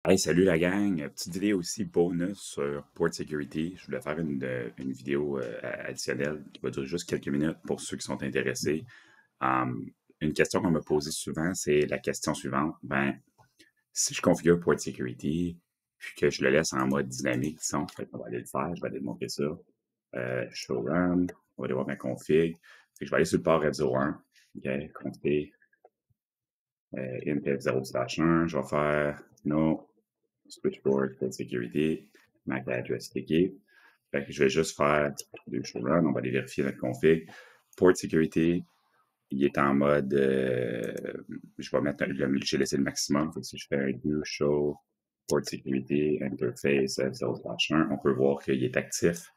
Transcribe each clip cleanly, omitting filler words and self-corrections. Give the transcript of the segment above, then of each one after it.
Hey, salut la gang! Petite vidéo aussi bonus sur Port Security. Je voulais faire une vidéo additionnelle qui va durer juste quelques minutes pour ceux qui sont intéressés. Une question qu'on me posée souvent, c'est la question suivante. Si je configure Port Security, puis que je le laisse en mode dynamique, disons, fait qu'on va aller le faire, je vais aller te montrer ça. Show run, on va aller voir ma config. Fait que je vais aller sur le port F01, OK, config, int F0/1, je vais faire no switchboard code sécurité, MAC address ticket. Fait que je vais juste faire deux run, on va aller vérifier notre config. Port sécurité, il est en mode, je vais mettre, j'ai laissé le maximum. Fait que si je fais un do show port sécurité interface F0/1, on peut voir qu'il est actif.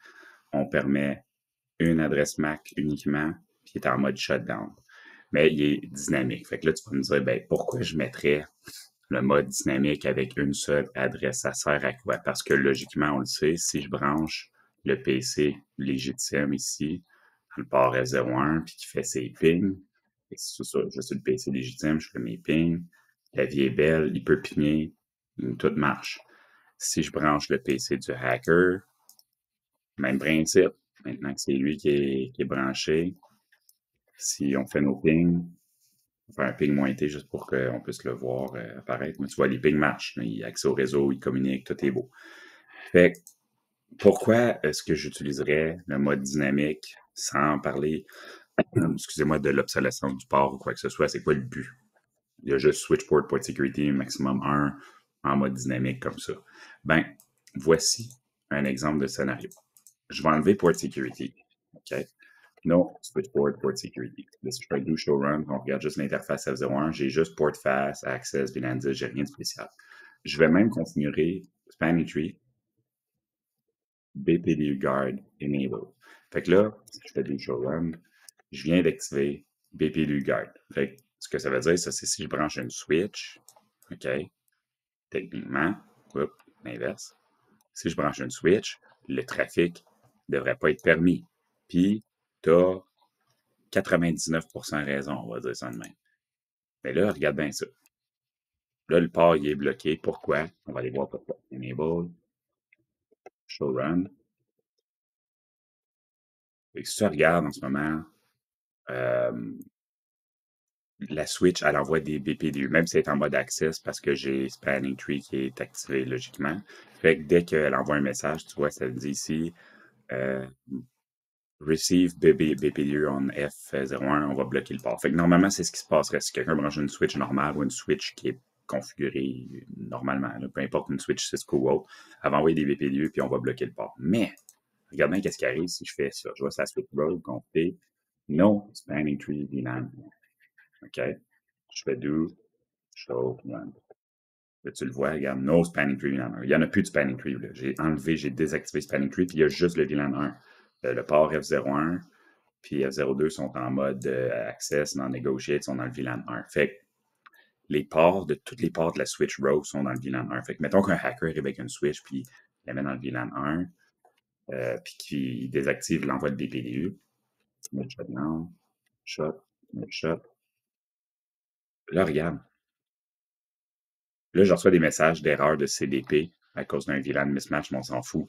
On permet une adresse MAC uniquement, puis il est en mode shutdown. Mais il est dynamique. Fait que là, tu peux me dire, ben, pourquoi je mettrais le mode dynamique avec une seule adresse? Ça sert à quoi? Parce que logiquement, on le sait, si je branche le PC légitime ici, le port F01, puis qui fait ses pings, et c'est ça, je suis le PC légitime, je fais mes pings, la vie est belle, il peut pigner, tout marche. Si je branche le PC du hacker, même principe. Maintenant que c'est lui qui est branché, si on fait nos pings, on fait un ping moins T juste pour qu'on puisse le voir apparaître. Mais tu vois, les pings marchent. Il a accès au réseau, il communique, tout est beau. Fait que, pourquoi est-ce que j'utiliserais le mode dynamique sans parler, excusez-moi, de l'obsolescence du port ou quoi que ce soit? C'est quoi le but? Il y a juste switch port security maximum 1 en mode dynamique comme ça. Ben, voici un exemple de scénario. Je vais enlever port security. OK? No switchboard port security. Là, si je fais do show run, on regarde juste l'interface F01, j'ai juste port fast, access, VLAN 10, j'ai rien de spécial. Je vais même configurer spanning tree, BPDU guard enable. Fait que là, si je fais do show run, je viens d'activer BPDU guard. Fait que ce que ça veut dire, ça, c'est si je branche une switch, OK, techniquement, l'inverse. Si je branche une switch, le trafic ne devrait pas être permis. Puis, tu as 99% raison, on va dire ça de même. Mais là, regarde bien ça. Là, le port, il est bloqué. Pourquoi? On va aller voir pourquoi. Enable, show run. Et si tu regardes en ce moment, euh, la switch, elle envoie des BPDU, même si elle est en mode access parce que j'ai Spanning Tree qui est activé logiquement. Fait que dès qu'elle envoie un message, tu vois, ça dit ici, euh, receive BPDU on F01, on va bloquer le port. Fait que normalement, c'est ce qui se passerait si quelqu'un branche une switch normale ou une switch qui est configurée normalement, là, peu importe une switch Cisco ou autre, elle va envoyer des BPDU puis on va bloquer le port. Mais, regarde bien qu'est-ce qui arrive si je fais ça. Je vois ça switch road qu'on fait no spanning tree VLAN. OK? Je fais do show run. Là, tu le vois, regarde, no spanning tree VLAN 1. Il n'y en a plus de spanning tree. J'ai enlevé, j'ai désactivé spanning tree, puis il y a juste le VLAN 1. Le port F01, puis F02 sont en mode access, non-negotiate, sont dans le VLAN 1. Fait que tous les ports de la switch row sont dans le VLAN 1. Fait que mettons qu'un hacker arrive avec une switch, puis il la met dans le VLAN 1, puis qu'il désactive l'envoi de BPDU. Met shutdown, shut, met shut. Là, regarde. Là, je reçois des messages d'erreur de CDP à cause d'un VLAN mismatch, mais on s'en fout.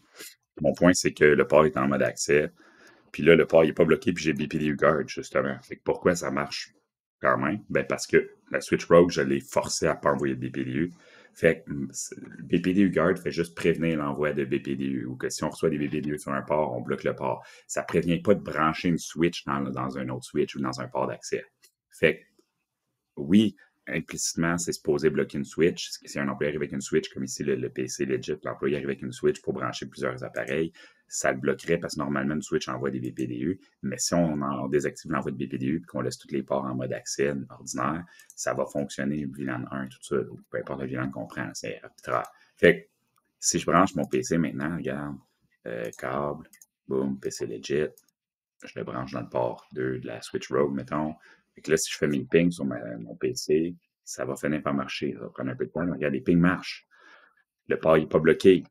Mon point, c'est que le port est en mode accès. Puis là, le port n'est pas bloqué, puis j'ai BPDU Guard, justement. Fait que pourquoi ça marche quand même? Ben parce que la switch rogue, je l'ai forcé à ne pas envoyer de BPDU. Fait que BPDU Guard fait juste prévenir l'envoi de BPDU. Ou que si on reçoit des BPDU sur un port, on bloque le port. Ça ne prévient pas de brancher une switch dans un autre switch ou dans un port d'accès. Fait que oui, implicitement, c'est supposé bloquer une switch. Si un employé arrive avec une switch, comme ici le PC legit, l'employé arrive avec une switch pour brancher plusieurs appareils, ça le bloquerait parce que normalement, une switch envoie des BPDU. Mais si on désactive l'envoi de BPDU et qu'on laisse tous les ports en mode accès ordinaire, ça va fonctionner VLAN 1, tout ça, ou peu importe le VLAN qu'on prend, c'est arbitraire. Fait que si je branche mon PC maintenant, regarde, câble, boom, PC legit, je le branche dans le port 2 de la Switch Rogue, mettons. Fait que là, si je fais mes pings sur mon PC, ça va finir par marcher. Ça va prendre un peu de temps, mais regarde, les pings marchent. Le port n'est pas bloqué.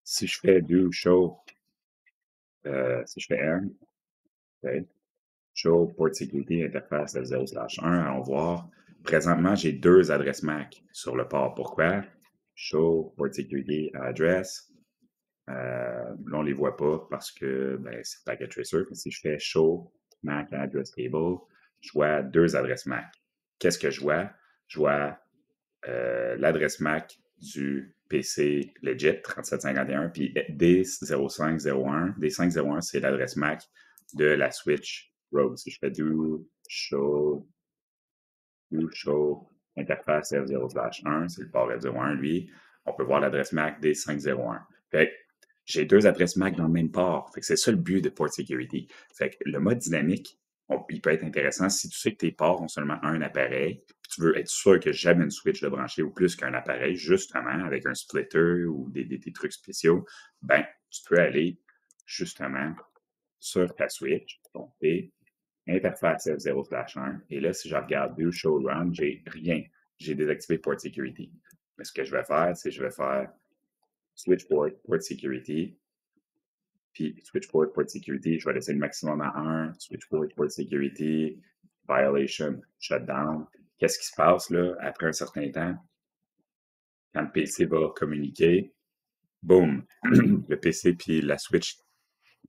Si je fais do show, si je fais un, okay, show port security interface F0/1, allons voir. Présentement, j'ai deux adresses MAC sur le port. Pourquoi? show port security address. Là, on ne les voit pas parce que c'est packet tracer. Si je fais show MAC address table, je vois 2 adresses MAC. Qu'est-ce que je vois? Je vois l'adresse MAC du PC legit 3751, puis D0501. D501, c'est l'adresse MAC de la switch Rogue. Si je fais do show interface F0/1, c'est le port F01, lui, on peut voir l'adresse MAC D501. Fait que j'ai 2 adresses MAC dans le même port. Fait que c'est ça le but de Port Security. Fait que le mode dynamique, il peut être intéressant si tu sais que tes ports ont seulement un appareil, puis tu veux être sûr que jamais une switch de brancher ou plus qu'un appareil, justement, avec un splitter ou des trucs spéciaux, tu peux aller justement sur ta switch, donc interface F0/1, et là, si je regarde do show run, j'ai rien. J'ai désactivé Port Security. Mais ce que je vais faire, c'est que je vais faire switch port security, puis switch port security, je vais laisser le maximum à 1, switch port security, violation, shutdown. Qu'est-ce qui se passe là après un certain temps? Quand le PC va communiquer, boum, le PC puis la switch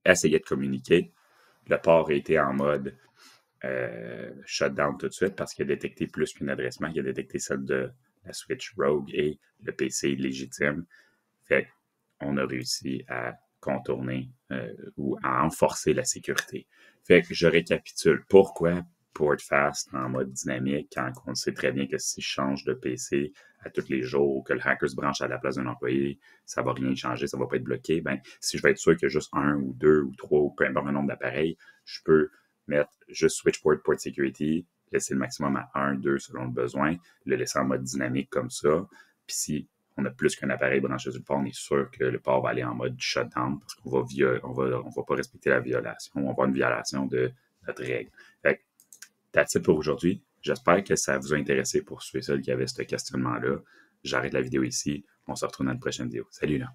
essayaient de communiquer. Le port a été en mode shutdown tout de suite parce qu'il a détecté plus qu'une adresse MAC, il a détecté celle de la switch Rogue et le PC légitime. Fait qu'on a réussi à contourner ou à renforcer la sécurité. Fait que je récapitule. Pourquoi port fast en mode dynamique quand on sait très bien que si je change de PC à tous les jours, que le hacker se branche à la place d'un employé, ça va rien changer, ça va pas être bloqué. Si je veux être sûr qu'il y a juste 1 ou 2 ou 3 ou peu importe le nombre d'appareils, je peux mettre juste switch port security, laisser le maximum à 1, 2 selon le besoin, le laisser en mode dynamique comme ça. Puis si on a plus qu'un appareil branché sur le port, on est sûr que le port va aller en mode shutdown parce qu'on va pas respecter la violation. On va avoir une violation de notre règle. Fait que, that's it pour aujourd'hui. J'espère que ça vous a intéressé pour ceux et celles qui avaient ce questionnement-là. J'arrête la vidéo ici. On se retrouve dans une prochaine vidéo. Salut là!